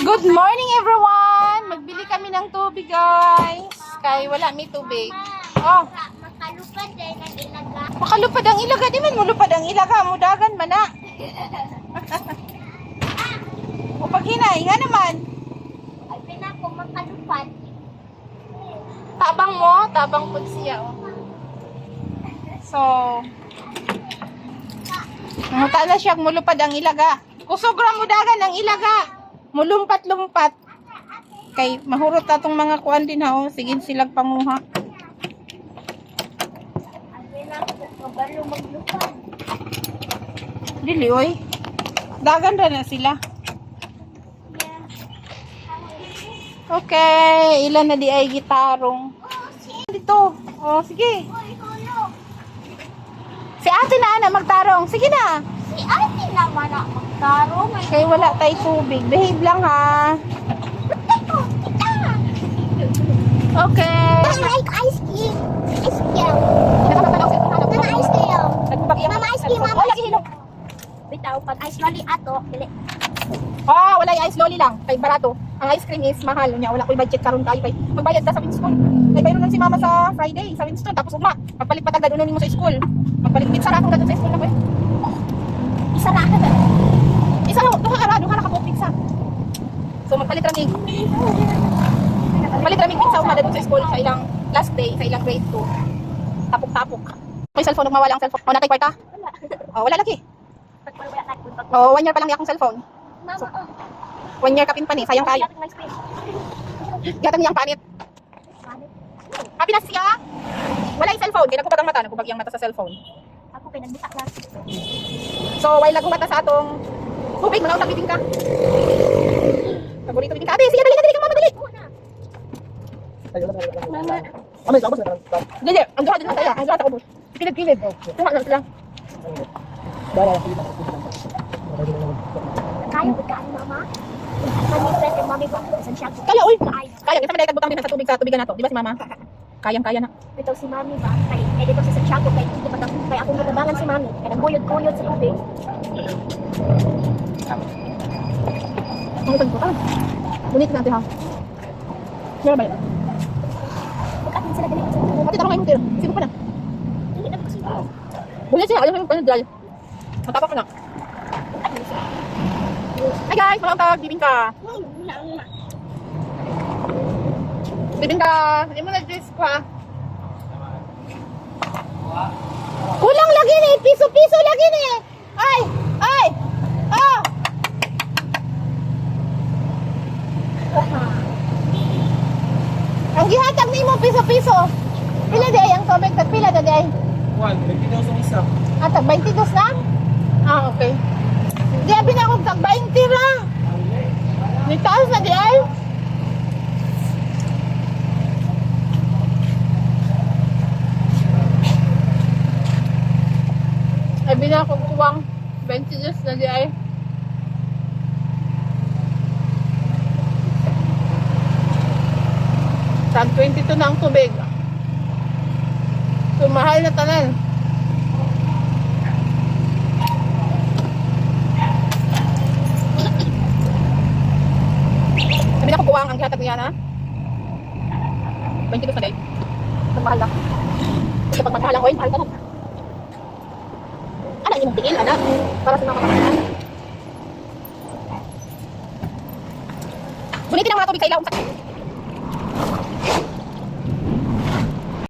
Good morning everyone! Magbili kami ng tubig guys. Kaya wala may tubig. Oh. Makalupad din ang ilaga. Makalupad ang ilaga. Di man mulupad ang ilaga. Mudagan man na. O pag hinay, nga naman. Ay, pinako makalupad. Tabang mo. Tabang po siya. Oh. So, nanguta na siya mulupad ang ilaga. Kusogra mudagan ang ilaga. Mulumpat-lumpat. Kay mahurot atong mga kuan din ha. Oh. Sige silang panguha. Ay, pinako kabalo maglupad. Dili oy. Dagan ra na sila. Okay, ilan na di ay gitarong. Dito. Oh, sige. Si ate na ana magtarong. Sige na. Si ate naman na magtaro. Kay wala tay tubig. Behave lang ha. Okay. Like ice cream. Ice cream. Mama ice cream. Mama ice cream. Mama ice cream. Bitaw, pag ice lolly ato, dili. Oh, wala yung ice lolly lang. Kay barato. Ang ice cream is mahal niya. Wala ko'y budget karon tayo kay magbayad ka sa Winston. Kay bayron lang si mama sa Friday sa Winston tapos ugma. Magpalit patagad unon mo sa school. Magpalit pizza ra ako sa school na ko. Isa na ka ba? Isa lang, duha ka po pizza. So magpalit ramig. Magpalit ramig pizza umada dun sa school sa ilang last day, sa ilang grade 2. Tapok-tapok. May cellphone, magmawala ang cellphone. O, natay kwarta? Wala. O, wala lagi. Pag wala na pag O, 1 year pa lang niya akong cellphone. Mama, 1 year kapin pa ni, sayang kayo. ice cream. Gatang niyang panit. Happy na siya. Wala yung cellphone, kaya nagkubag ang mata, nagkubag yung mata sa cellphone. Ako pinagbuka na. So, while nagumata sa atong tubig, manaw sa bibing ka. Paborito bibing ka. Ate, sige, dali na, dali ka mama, dali. Mama, Dali, ang duha din na tayo, ang duha sa kubos. Kilid-kilid. Tuha lang sila. kaya ba ka mama? Mami friend and mami ba? San siya? Kaya, uy. Kaya, isa man butang din sa tubig sa tubigan na to. Di ba si mama? Kayang-kaya na. Ito si mami ba? Kaya dito sa Santiago kay hindi pa kaya akong natabangan si mami. Kaya naguyod-guyod sa tubig. Ang utang ko. Bunit natin ha. Meron ba yun? Pagkatin sila dali. Pati tarong kayo mo tira. Sibo pa na. Hindi na kasi. Bunit siya. Alam mo yung panadal. Matapak ko na. Hi guys! Mga tawag. Bibing ka. Bibing ka. Hindi mo na-dress ko ha. Kulang lagi ni. Piso-piso lagi ni. Ay! Ay! Ah! Ang gihatag ni mo piso-piso. Pila di ay ang tubig? Pila di ay? 22 ang isa. Tag 22 na? Ah, okay. Di abi na akong tag 20 ra. Ni taas na di ay? Abi na akong tuwang 22 na di ay. Tag 22 na ang tubig. So, mahal na tanan. Sabi na ko buwang ang kihatag niya na. 22 na guys. Pag mahal na. Kapag magmahal ang oil, mahal ka na. Ano yung tingin, anak? Para sa mga kapatid. Gunitin ang mga tubig sa ilaw.